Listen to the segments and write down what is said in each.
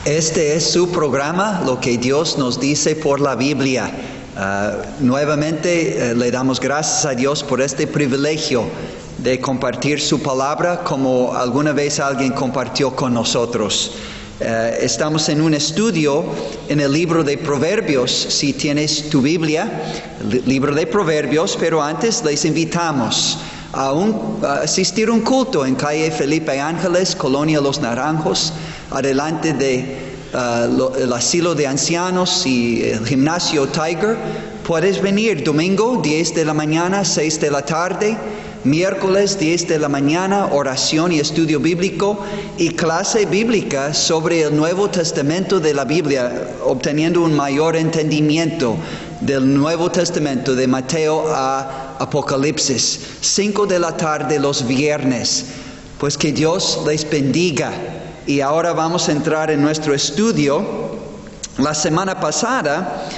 Este es su programa, Lo que Dios nos dice por la Biblia. Nuevamente le damos gracias a Dios por este privilegio de compartir su palabra como alguna vez alguien compartió con nosotros. Estamos en un estudio en el libro de Proverbios. Si tienes tu Biblia, libro de Proverbios, pero antes les invitamos a asistir a un culto en calle Felipe Ángeles, Colonia Los Naranjos, adelante de el asilo de ancianos y el gimnasio Tiger. Puedes venir domingo 10 de la mañana, 6 de la tarde, miércoles 10 de la mañana, oración y estudio bíblico y clase bíblica sobre el Nuevo Testamento de la Biblia, obteniendo un mayor entendimiento del Nuevo Testamento de Mateo a Apocalipsis. 5 de la tarde los viernes. Pues que Dios les bendiga. Y ahora vamos a entrar en nuestro estudio. La semana pasada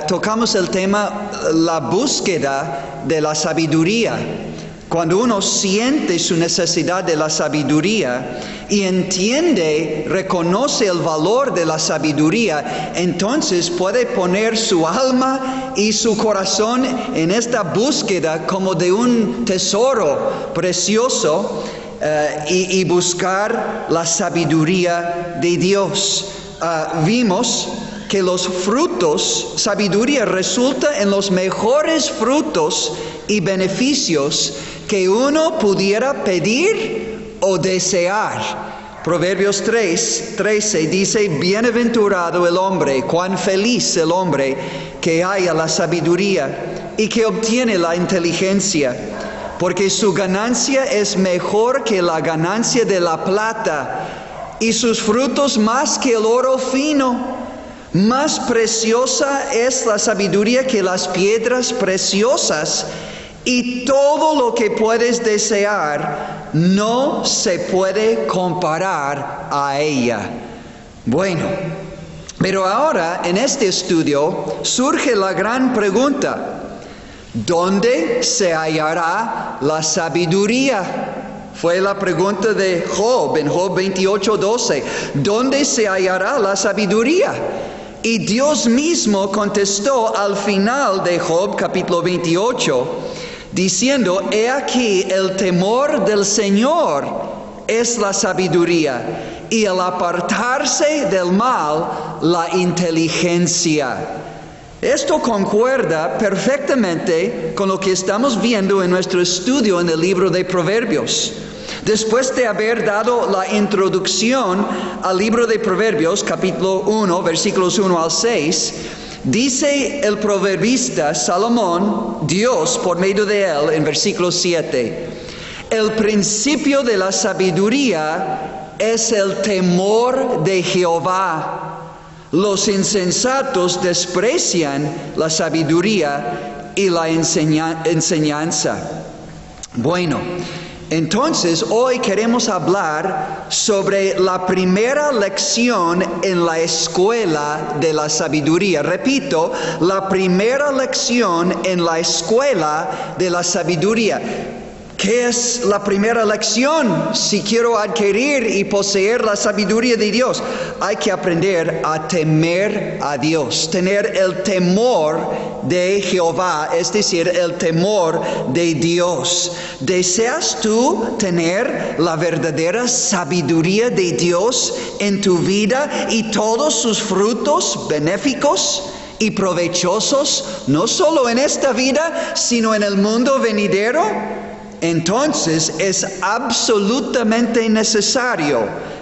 tocamos el tema la búsqueda de la sabiduría. Cuando uno siente su necesidad de la sabiduría y entiende, reconoce el valor de la sabiduría, entonces puede poner su alma y su corazón en esta búsqueda como de un tesoro precioso y buscar la sabiduría de Dios. Vimos que los frutos, sabiduría resulta en los mejores frutos y beneficios que uno pudiera pedir o desear. Proverbios 3:13 dice: bienaventurado el hombre, cuán feliz el hombre que halla la sabiduría y que obtiene la inteligencia, porque su ganancia es mejor que la ganancia de la plata, y sus frutos más que el oro fino. Más preciosa es la sabiduría que las piedras preciosas, y todo lo que puedes desear no se puede comparar a ella. Bueno, pero ahora en este estudio surge la gran pregunta: ¿dónde se hallará la sabiduría? Fue la pregunta de Job en Job 28:12. ¿Dónde se hallará la sabiduría? Y Dios mismo contestó al final de Job capítulo 28, diciendo: he aquí el temor del Señor es la sabiduría, y el apartarse del mal la inteligencia. Esto concuerda perfectamente con lo que estamos viendo en nuestro estudio en el libro de Proverbios. Después de haber dado la introducción al libro de Proverbios, capítulo 1, versículos 1 al 6, dice el proverbista Salomón, Dios por medio de él, en versículo 7, el principio de la sabiduría es el temor de Jehová. Los insensatos desprecian la sabiduría y la enseñanza. Bueno, entonces hoy queremos hablar sobre la primera lección en la escuela de la sabiduría. Repito, la primera lección en la escuela de la sabiduría. ¿Qué es la primera lección? Si quiero adquirir y poseer la sabiduría de Dios, hay que aprender a temer a Dios, tener el temor de Jehová, es decir, el temor de Dios. ¿Deseas tú tener la verdadera sabiduría de Dios en tu vida y todos sus frutos benéficos y provechosos, no solo en esta vida, sino en el mundo venidero? Entonces es absolutamente necesario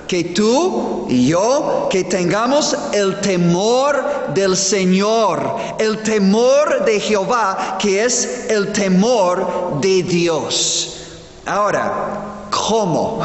que tú y yo, que tengamos el temor del Señor, el temor de Jehová, que es el temor de Dios. Ahora, ¿cómo?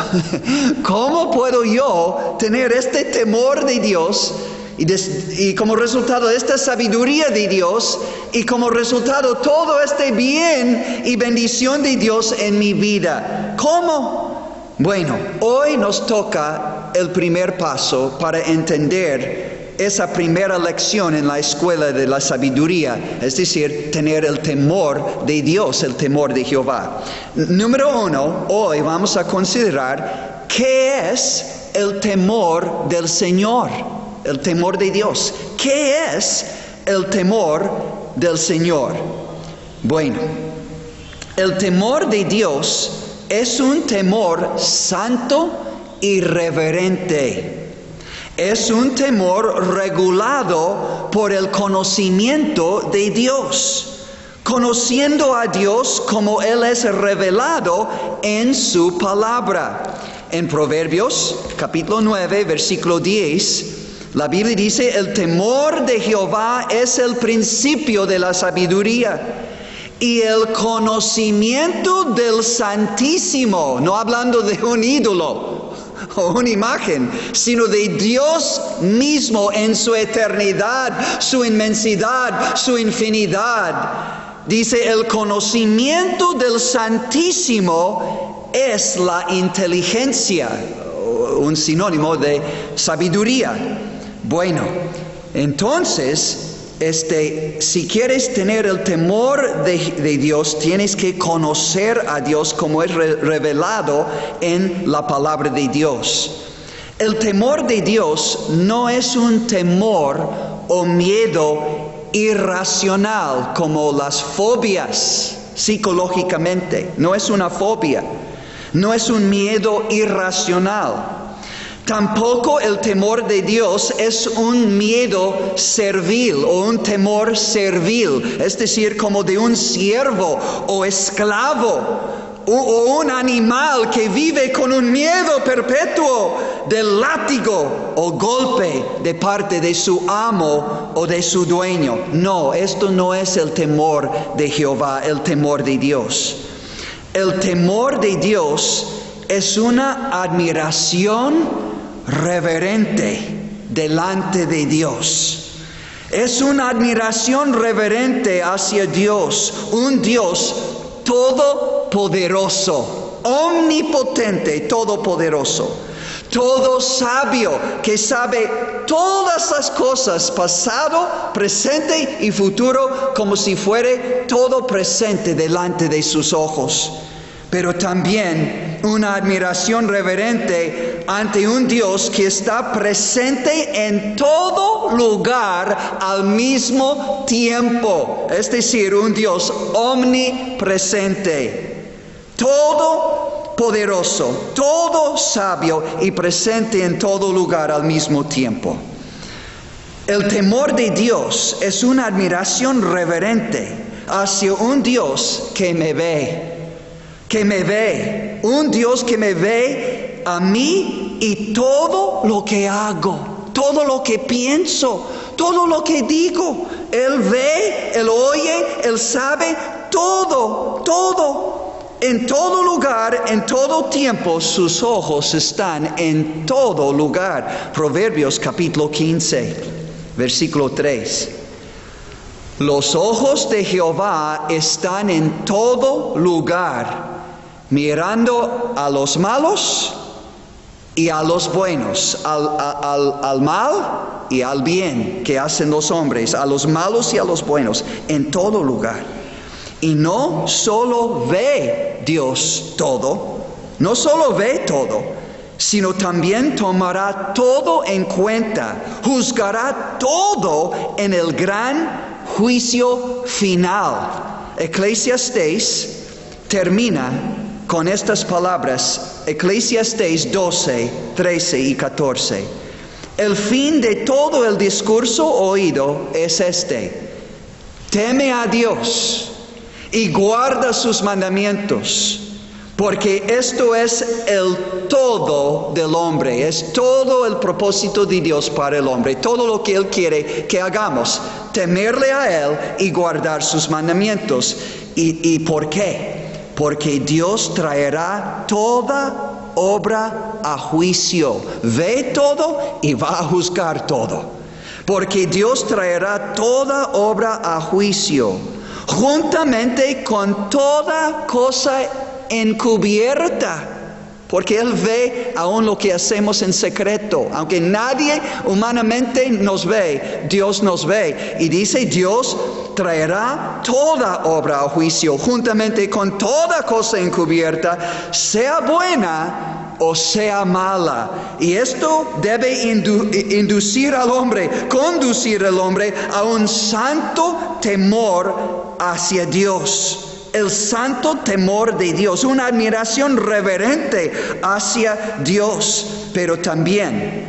¿Cómo puedo yo tener este temor de Dios? Y como resultado de esta sabiduría de Dios, y como resultado todo este bien y bendición de Dios en mi vida. ¿Cómo? Bueno, hoy nos toca el primer paso para entender esa primera lección en la escuela de la sabiduría, es decir, tener el temor de Dios, el temor de Jehová. Número 1, hoy vamos a considerar ¿qué es el temor del Señor? El temor de Dios. ¿Qué es el temor del Señor? Bueno, el temor de Dios es un temor santo y reverente. Es un temor regulado por el conocimiento de Dios, conociendo a Dios como Él es revelado en su palabra. En Proverbios, capítulo 9, versículo 10, la Biblia dice, el temor de Jehová es el principio de la sabiduría y el conocimiento del Santísimo, no hablando de un ídolo o una imagen, sino de Dios mismo en su eternidad, su inmensidad, su infinidad. Dice, el conocimiento del Santísimo es la inteligencia, un sinónimo de sabiduría. Bueno, entonces, si quieres tener el temor de Dios, tienes que conocer a Dios como es revelado en la palabra de Dios. El temor de Dios no es un temor o miedo irracional como las fobias psicológicamente. No es una fobia, no es un miedo irracional. Tampoco el temor de Dios es un miedo servil o un temor servil, es decir, como de un siervo o esclavo o un animal que vive con un miedo perpetuo del látigo o golpe de parte de su amo o de su dueño. No, esto no es el temor de Jehová, el temor de Dios. El temor de Dios es una admiración reverente delante de Dios. Es una admiración reverente hacia Dios, un Dios todopoderoso, omnipotente, todopoderoso, todo sabio, que sabe todas las cosas, pasado, presente y futuro, como si fuera todo presente delante de sus ojos. Pero también una admiración reverente ante un Dios que está presente en todo lugar al mismo tiempo. Es decir, un Dios omnipresente, todo poderoso, todo sabio y presente en todo lugar al mismo tiempo. El temor de Dios es una admiración reverente hacia un Dios que me ve. Un Dios que me ve a mí y todo lo que hago, todo lo que pienso, todo lo que digo. Él ve, Él oye, Él sabe todo. En todo lugar, en todo tiempo, sus ojos están en todo lugar. Proverbios capítulo 15, versículo 3. Los ojos de Jehová están en todo lugar, mirando a los malos y a los buenos, al mal y al bien que hacen los hombres, a los malos y a los buenos, en todo lugar. Y no solo ve Dios todo, no solo ve todo, sino también tomará todo en cuenta, juzgará todo en el gran juicio final. Eclesiastés termina con estas palabras, Eclesiastés 12, 13 y 14. El fin de todo el discurso oído es este: teme a Dios y guarda sus mandamientos, porque esto es el todo del hombre, es todo el propósito de Dios para el hombre, todo lo que Él quiere que hagamos, temerle a Él y guardar sus mandamientos. ¿Y por qué? Porque Dios traerá toda obra a juicio, ve todo y va a juzgar todo. Porque Dios traerá toda obra a juicio, juntamente con toda cosa encubierta, porque Él ve aún lo que hacemos en secreto. Aunque nadie humanamente nos ve, Dios nos ve. Y dice, Dios traerá toda obra a juicio, juntamente con toda cosa encubierta, sea buena o sea mala. Y esto debe conducir al hombre a un santo temor hacia Dios. El santo temor de Dios, una admiración reverente hacia Dios. Pero también,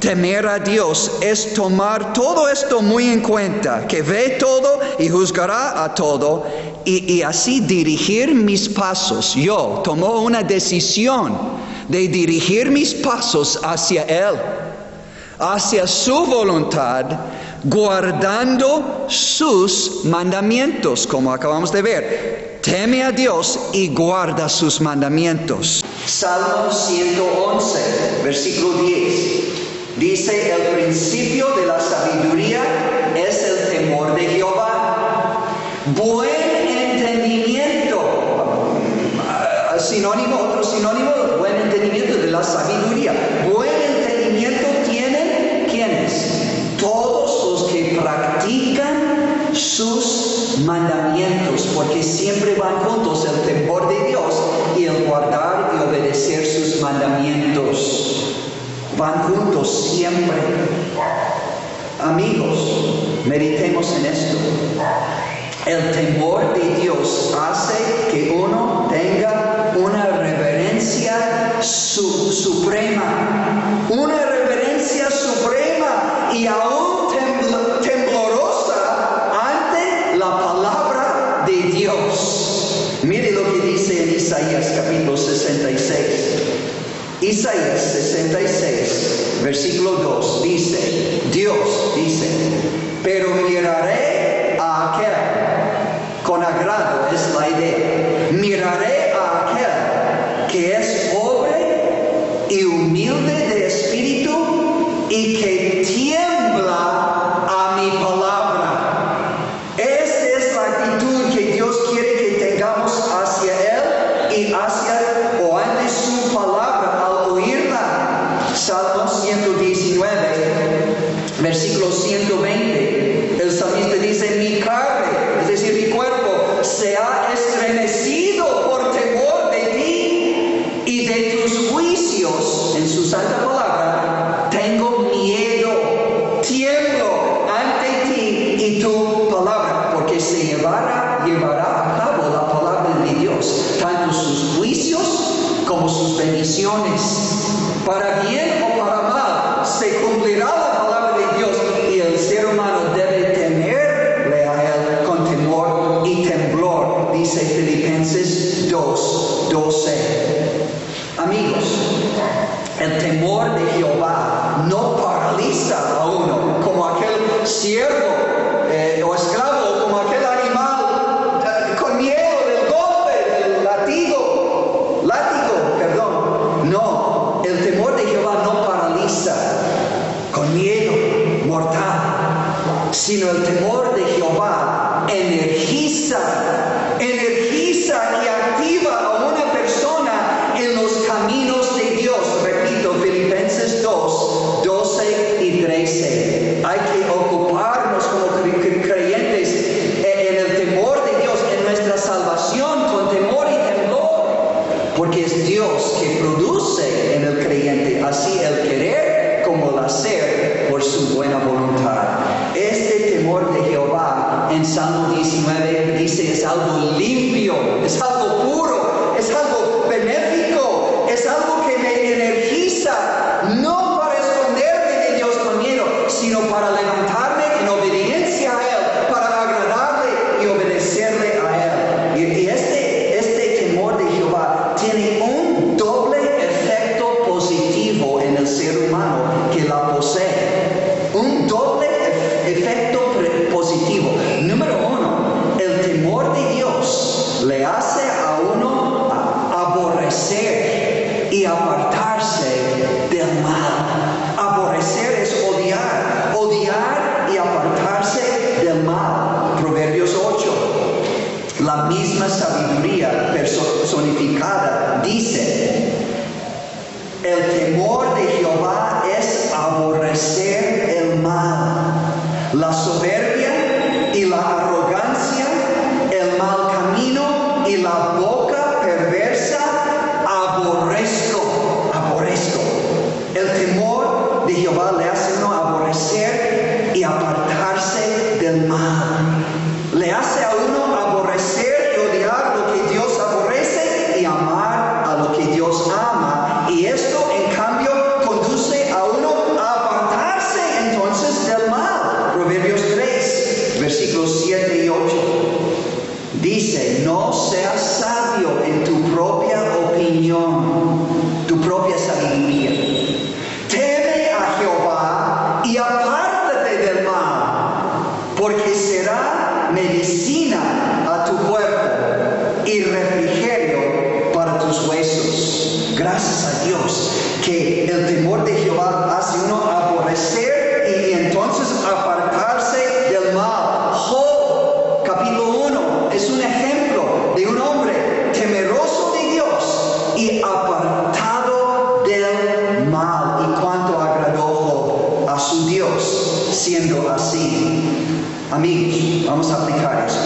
temer a Dios es tomar todo esto muy en cuenta, que ve todo y juzgará a todo, y así dirigir mis pasos. Yo tomo una decisión de dirigir mis pasos hacia Él, hacia su voluntad, guardando sus mandamientos, como acabamos de ver. Teme a Dios y guarda sus mandamientos. Salmo 111, versículo 10. Dice: el principio de la sabiduría es el temor de Jehová. Buen entendimiento, otro sinónimo, buen entendimiento de la sabiduría. Buen entendimiento tienen, ¿quiénes? Todos los que practican sus mandamientos, porque siempre van juntos el temor de Dios y el guardar y obedecer sus mandamientos. Van juntos siempre. Amigos, meditemos en esto. El temor de Dios hace que uno tenga una reverencia suprema. Una reverencia suprema y aún temblorosa ante la palabra de Dios. Mire lo que dice en Isaías capítulo 66. Isaías 66, versículo 2, Dios dice: pero miraré a aquel, con agrado es la idea, miraré a aquel que es pobre y humilde de espíritu y que tiembla a mi palabra. Esta es la actitud que Dios quiere que tengamos hacia Él y ante su palabra. Salmo 119, versículo 120, el salmista dice: mi carne, es decir, mi cuerpo, se ha estremecido por temor de ti y de tus juicios. En su santa palabra tengo miedo, tiemblo ante ti y tu palabra, porque se llevará a cabo la palabra de Dios, tanto sus juicios como sus bendiciones. Para bien o para mal, se cumplirá la palabra de Dios y el ser humano debe temerle a Él con temor y temblor, dice Filipenses 2:12. Amigos, el temor de Jehová no paraliza a uno como aquel siervo o esclavo, como aquel animal con miedo del golpe, del látigo. No. El temor de Jehová no paraliza con miedo mortal, sino el temor de Jehová energiza y activa a una persona en los caminos de Dios. Repito, Filipenses 2:12 y 13. Hay que ocuparnos como creyentes en el temor de Dios, en nuestra salvación con temor y temblor, porque es Dios que produce en el creyente así el querer como el hacer por su buena voluntad. Este temor de Jehová en Salmo 19 dice: es algo limpio, es algo puro, es algo benéfico, es algo que me energiza, no para esconderme de Dios con miedo, sino para levantarme en obediencia a Él, para agradarle y obedecerle a Él. Y este temor de Jehová tiene un doble efecto positivo en el ser humano que la posee. Un doble efecto positivo. Número uno, el temor de Dios le hace a uno aborrecer y apartarse del mal. Aborrecer es odiar y apartarse del mal. Proverbios 8. La misma sabiduría personificada dice: el temor de Jehová es aborrecer el mal, la soberbia y la arrogancia, el mal camino y la boca perversa, no seas sabio en tu propia opinión, tu propia sabiduría. Teme a Jehová y apártate del mal, porque será medicina a tu cuerpo y refrigerio para tus huesos. Gracias a Dios que el temor de Jehová hace uno aborrecer y entonces apartarse del mal. Job, capítulo 1, es un ejemplo de un hombre temeroso de Dios y apartado del mal. Y cuánto agradó Job a su Dios siendo así. Amigos, vamos a aplicar eso.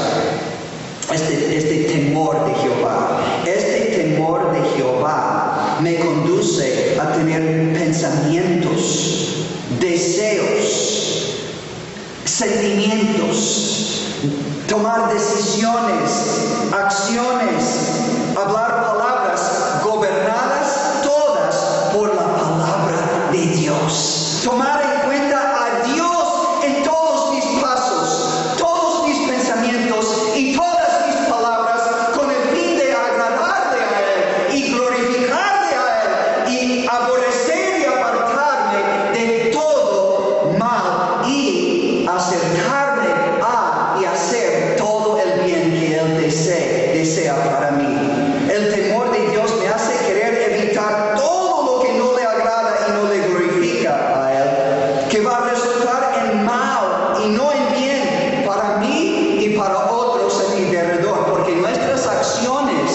Este temor de Jehová. Este temor de Jehová me conduce a tener pensamientos, deseos, sentimientos, tomar decisiones, acciones, hablar palabras gobernadas todas por la palabra de Dios. Tomar en cuenta a Dios en todos mis pasos, todos mis pensamientos y todas mis palabras con el fin de agradarle a Él y glorificarle a Él y aborrecer y apartarme de todo mal y acercarme a y hacer todo el bien que Él desea para mí. El temor de Dios me hace querer evitar todo lo que no le agrada y no le glorifica a Él, que va a resultar en mal y no en bien para mí y para otros en mi alrededor, porque nuestras acciones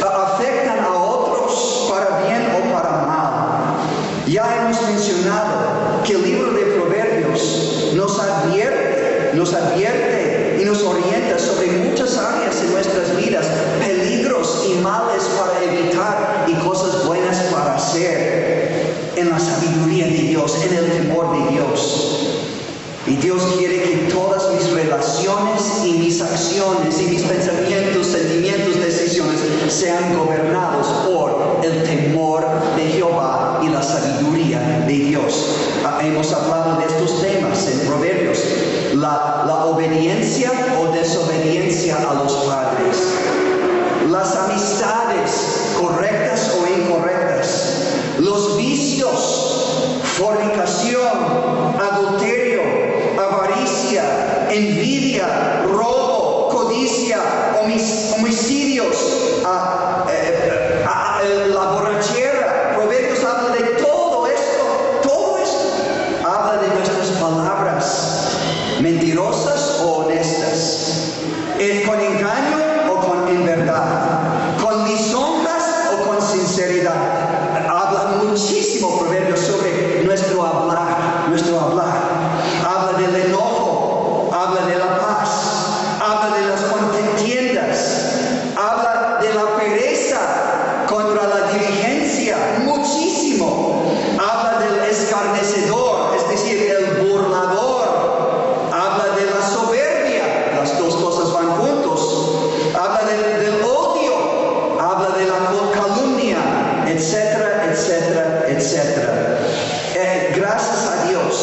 afectan a otros para bien o para mal. Ya hemos mencionado que el libro de Proverbios nos advierte y nos orienta sobre muchas áreas en nuestras vidas, peligros y males para evitar y cosas buenas para hacer en la sabiduría de Dios, en el temor de Dios. Y Dios quiere que todas mis relaciones y mis acciones y mis pensamientos, sentimientos, decisiones sean gobernados por el temor de Jehová y la sabiduría de Dios. Hemos hablado de estos temas en Proverbios. La obediencia o desobediencia a los padres. Las amistades correctas o incorrectas. Los vicios, fornicación, adulterio, avaricia, envidia, robo, codicia, homicidios, la borrachera. Proverbios habla de todo esto habla de nuestras palabras, mentirosas o honestas, con engaño o en verdad, con lisonjas o con sinceridad. Habla muchísimo Proverbios sobre nuestro hablar. Habla del enojo, habla de la paz, habla de las contiendas, habla de la pereza contra la diligencia, muchísimo. Habla del escarnecedor, es decir, el burlador. Habla de la soberbia, las dos cosas van juntos. Habla del odio, habla de la calumnia, etcétera, etcétera, etcétera. Gracias a Dios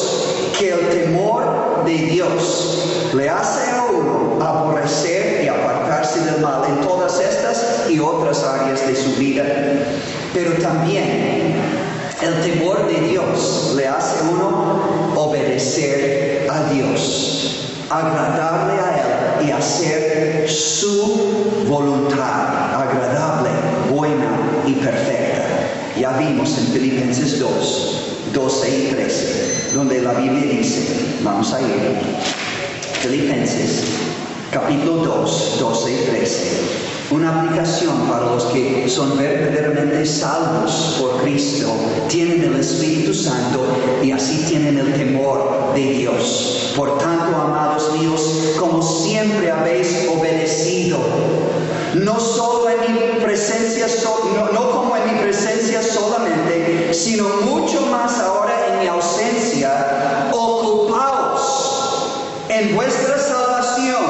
que el temor de Dios le hace a uno aborrecer y apartarse del mal en todas estas y otras áreas de su vida. Pero también el temor de Dios le hace a uno obedecer a Dios, agradarle a Él y hacer su voluntad agradable, buena y perfecta. Ya vimos en Filipenses 2, 12 y 13, donde la Biblia dice, vamos a ir, Filipenses capítulo 2, 12 y 13, una aplicación para los que son verdaderamente salvos por Cristo, tienen el Espíritu Santo y así tienen el temor de Dios. Por tanto, amados míos, como siempre habéis obedecido, no solo en mi presencia, no como en mi presencia solamente, sino mucho más ahora en mi ausencia, ocupaos en vuestra salvación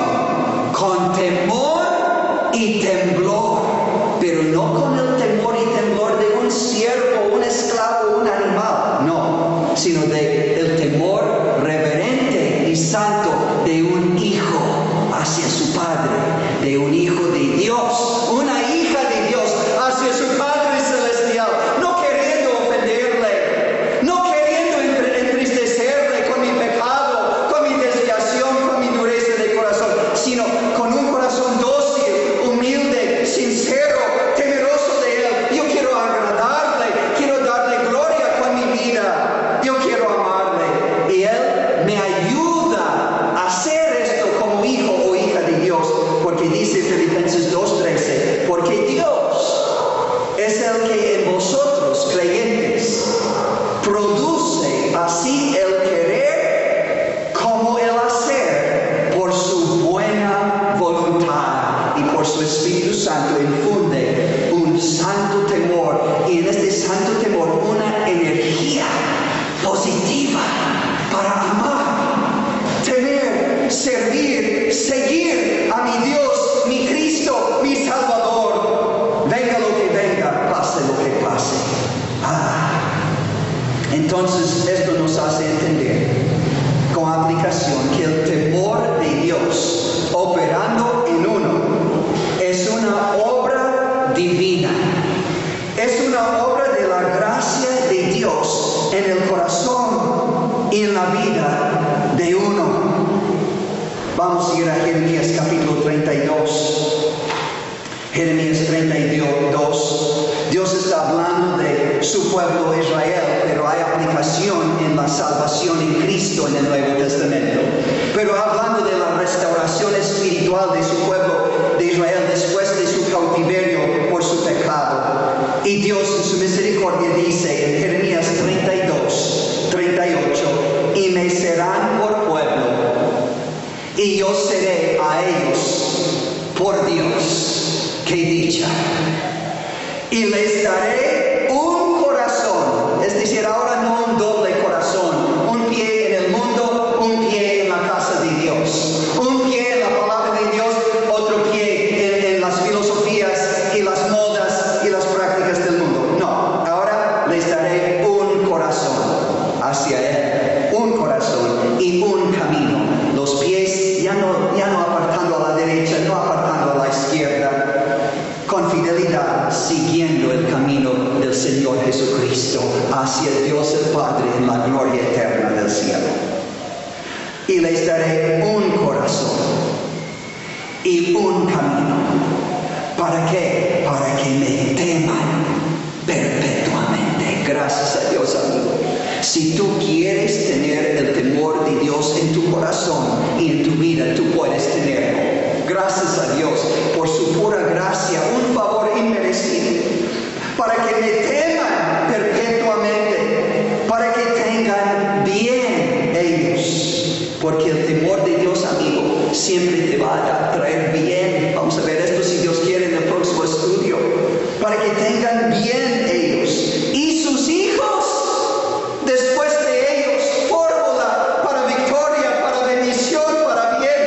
con temor y temblor, pero no con el temor y temblor de un siervo, un esclavo, un animal, no, sino de el temor reverente y santo de un hijo hacia su padre, de un hijo Dios, una hija de Dios hacia su Padre Celestial, no queriendo ofenderle, no queriendo entristecerle con mi pecado, con mi desviación, con mi dureza de corazón, sino con un corazón dócil, humilde, sincero, temeroso de Él. Yo quiero agradarle, quiero darle gloria con mi vida, yo quiero amarle. Y Él me ayuda a hacer esto como hijo o hija de Dios, porque dice Filipenses 2:13, porque Dios es el que en vosotros, creyentes, produce así el querer como el hacer por su buena voluntad, y por su Espíritu Santo infunde un santo temor, y en este santo temor una energía positiva para amar, temer, servir, seguir a mi Dios, mi Cristo, mi Salvador, venga lo que venga, pase lo que pase. Entonces esto nos hace entender con aplicación que el temor de Dios operando en uno es una obra divina, es una obra de la gracia de Dios en el corazón y en la vida de uno. Vamos a ir a Jeremías capítulo 32. Jeremías 32. Dios está hablando de su pueblo Israel, pero hay aplicación en la salvación en Cristo en el Nuevo Testamento. Pero hablando de la restauración espiritual de su pueblo de Israel después de su cautiverio por su pecado. Y Dios en su misericordia dice en Jeremías 32:38, y me serán por pueblo, y yo seré a ellos por Dios. ¡Qué dicha! Y les daré un corazón, es decir, ahora no un doble corazón, un pie en el mundo, un pie en la casa de Dios, un pie en la palabra de Dios, otro pie en las filosofías y las modas y las prácticas del mundo. No, ahora les daré un corazón hacia Él, un corazón y un camino. Los pies ya no apartando a la derecha, no apartando a la izquierda, con fidelidad, siguiendo el camino del Señor Jesucristo hacia Dios el Padre en la gloria eterna del cielo. Y les daré un corazón y un camino. ¿Para qué? Para que me teman perpetuamente. Gracias a Dios, amigo. Si tú quieres tener el temor de Dios en tu corazón y en tu vida, tú puedes tenerlo. Gracias a Dios por su pura gracia, un favor inmerecido, para que me teman perpetuamente, para que tengan bien ellos, porque el temor de Dios, amigo, siempre te va a traer bien. Vamos a ver esto si Dios quiere en el próximo estudio, para que tengan bien ellos y sus hijos después de ellos, fórmula para victoria, para bendición, para bien.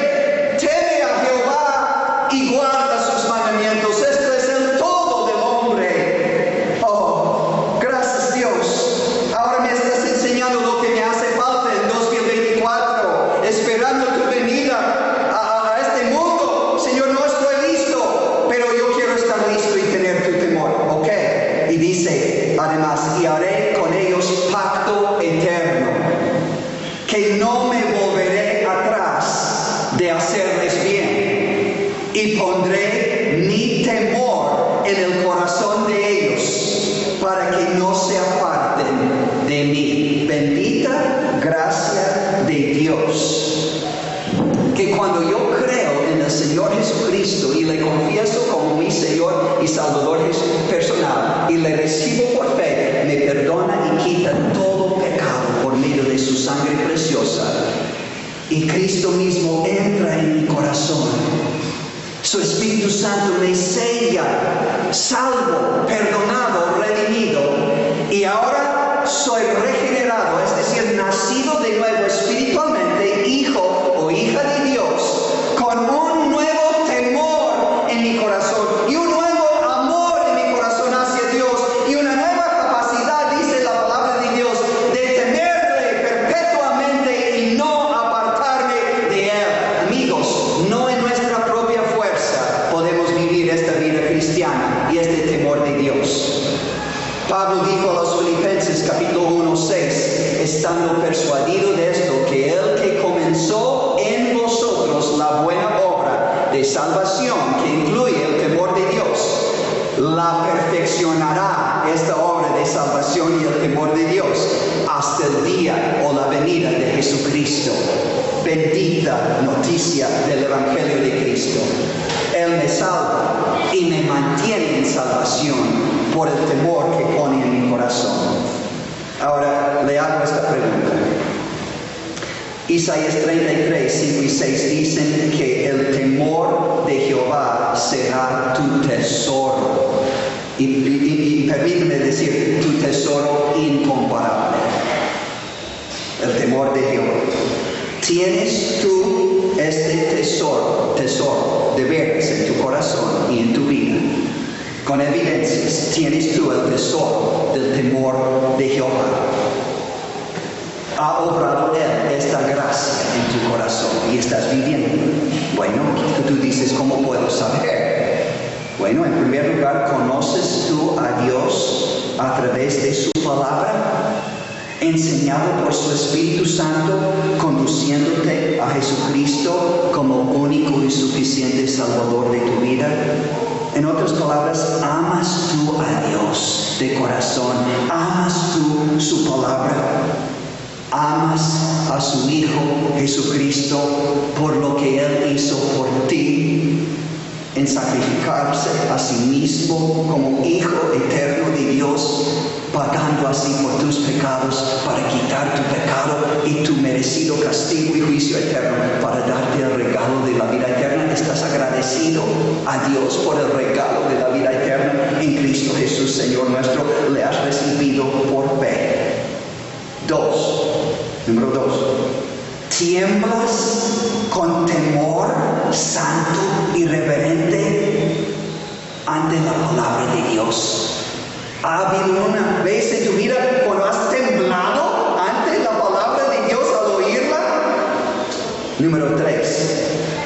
Teme a Jehová y guarda sus mandamientos. Esto es el todo del hombre. Oh, gracias Dios. Ahora me estás enseñando lo que me hace falta en 2024, esperando tu venida a este mundo. Señor, no estoy listo, pero yo quiero estar listo y tener tu temor. Ok. Y dice además, y haré con ellos pacto eterno, que no me volveré atrás de hacerles bien, y pondré mi temor en el corazón de ellos, para que no se aparten de mí. Bendita gracia de Dios, que cuando yo creo en el Señor Jesucristo y le confieso como mi Señor y Salvador personal, y le recibo por fe, me perdona y quita todo pecado por medio de su sangre preciosa, y Cristo mismo entra en mi corazón. Su Espíritu Santo me sella, salvo, perdonado, redimido, y ahora soy regenerado, es decir, nacido de nuevo espiritualmente, hijo o hija de Dios, con un nuevo temor en mi corazón y un nuevo amor en mi corazón hacia Dios, y una nueva capacidad, dice la palabra de Dios, de temerle perpetuamente y no apartarme de Él. Amigos, no en nuestra propia fuerza podemos vivir cristiana y es de temor de Dios. Pablo dijo a los Filipenses capítulo 1:6, estando persuadido de esto, que el que comenzó en vosotros la buena obra de salvación, que incluye el temor de Dios, la perfeccionará, esta obra de salvación y el temor de Dios, hasta el día o la venida de Jesucristo. Bendita noticia del Evangelio de Cristo. Él me salva y me mantiene en salvación por el temor que pone en mi corazón. Ahora le hago esta pregunta. Isaías 33, 5 y 6 dicen que el temor de Jehová será tu tesoro. Y permíteme decir, tu tesoro incomparable. El temor de Jehová. Tienes tú este tesoro de veras en tu corazón y en tu vida. Con evidencias, tienes tú el tesoro del temor de Jehová. Ha obrado Él esta gracia en tu corazón y estás viviendo. Bueno, tú dices, ¿cómo puedo saber? Bueno, en primer lugar, ¿conoces tú a Dios a través de su palabra? Enseñado por su Espíritu Santo, conduciéndote a Jesucristo como único y suficiente Salvador de tu vida. En otras palabras, ¿amas tú a Dios de corazón? ¿Amas tú su palabra? ¿Amas a su Hijo Jesucristo por lo que Él hizo por ti? En sacrificarse a sí mismo como Hijo eterno de Dios, pagando así por tus pecados, para quitar tu pecado y tu merecido castigo y juicio eterno, para darte el regalo de la vida eterna. ¿Estás agradecido a Dios por el regalo de la vida eterna en Cristo Jesús, Señor nuestro? Le has recibido por fe. Número 2. ¿Tiemblas con temor santo y reverente ante la palabra de Dios? ¿Ha habido una vez en tu vida cuando has temblado ante la palabra de Dios al oírla? Número 3.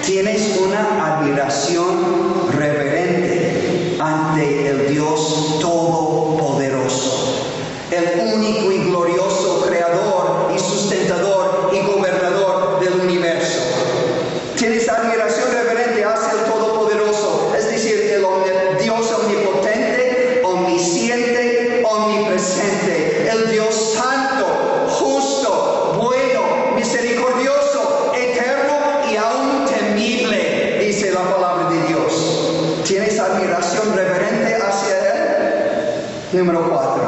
¿Tienes una admiración reverente ante el Dios Todopoderoso, el único y glorioso Creador y sustentador y gobernador del universo? ¿Tienes admiración reverente hacia el Todopoderoso, es decir, el Dios omnipotente, omnisciente, omnipresente, el Dios santo, justo, bueno, misericordioso, eterno y aún temible, dice la palabra de Dios? ¿Tienes admiración reverente hacia Él? Número 4.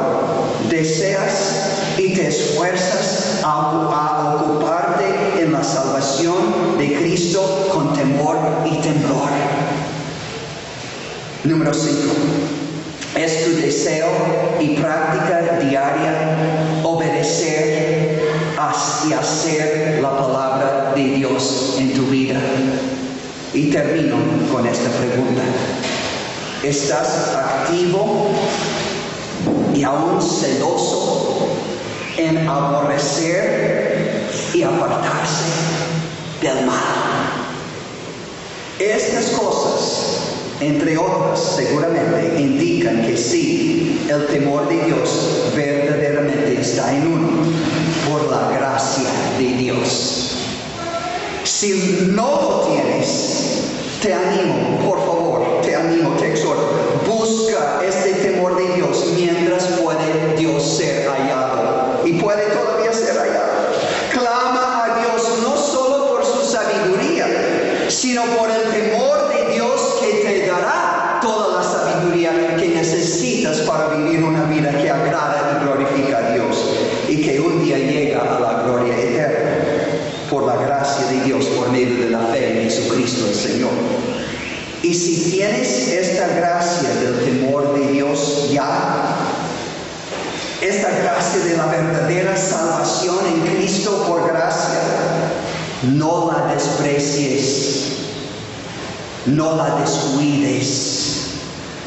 ¿Deseas y te esfuerzas a ocuparte en la salvación de Cristo con temor y temblor? Número 5. ¿Es tu deseo y práctica diaria obedecer y hacer la palabra de Dios en tu vida? Y termino con esta pregunta. ¿Estás activo y aún celoso en aborrecer y apartarse del mal? Estas cosas, entre otras, seguramente indican que sí, el temor de Dios verdaderamente está en uno por la gracia de Dios. Si no lo tienes, te animo, por favor, te exhorto, busca este temor de Dios mientras puede Dios ser hallado. Y puede todavía ser hallado. Clama a Dios no solo por su sabiduría, sino por el temor de Dios que te dará toda la sabiduría que necesitas para vivir una vida que agrada y glorifica a Dios y que un día llega a la gloria eterna por la gracia de Dios por medio de la fe en Jesucristo el Señor. Y si tienes esta gracia del temor de Dios ya, esta gracia de la verdadera salvación en Cristo por gracia, no la desprecies, no la descuides.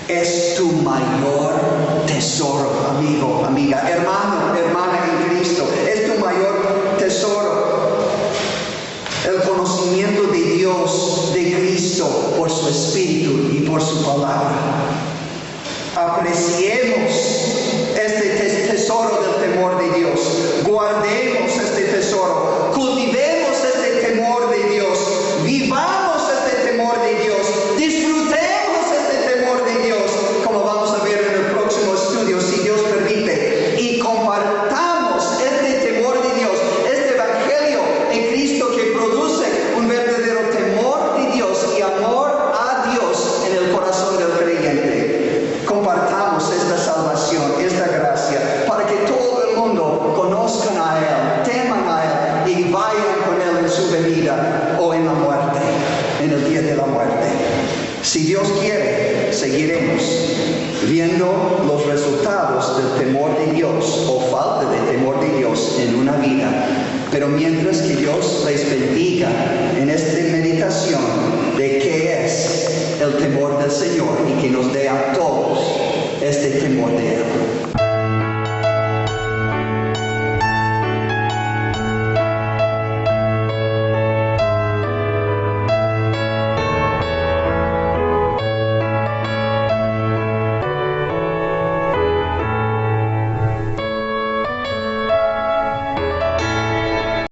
Es tu mayor tesoro, amigo, amiga, hermano, hermana en Cristo. Es tu mayor tesoro. El conocimiento de Dios, de Cristo, por su Espíritu y por su palabra. Apreciemos este tesoro del temor de Dios. Guardemos este tesoro. Cultivemos este temor de Dios. Vivamos este temor de Dios. Disfrutemos este temor de Dios, como vamos a ver en el próximo estudio, si Dios permite. Y compartamos este temor de Dios, este evangelio en Cristo que produce un verdadero temor de Dios y amor a Dios en el corazón del creyente. Compartamos esta salvación, esta gracia, para que todo el mundo conozcan a Él, teman a Él y vayan con Él en su venida o en la muerte, en el día de la muerte. Si Dios quiere, seguiremos viendo los resultados del temor de Dios o falta de temor de Dios en una vida. Pero mientras que Dios les bendiga en esta meditación de qué es el temor del Señor y que nos dé a todos este temor de Él.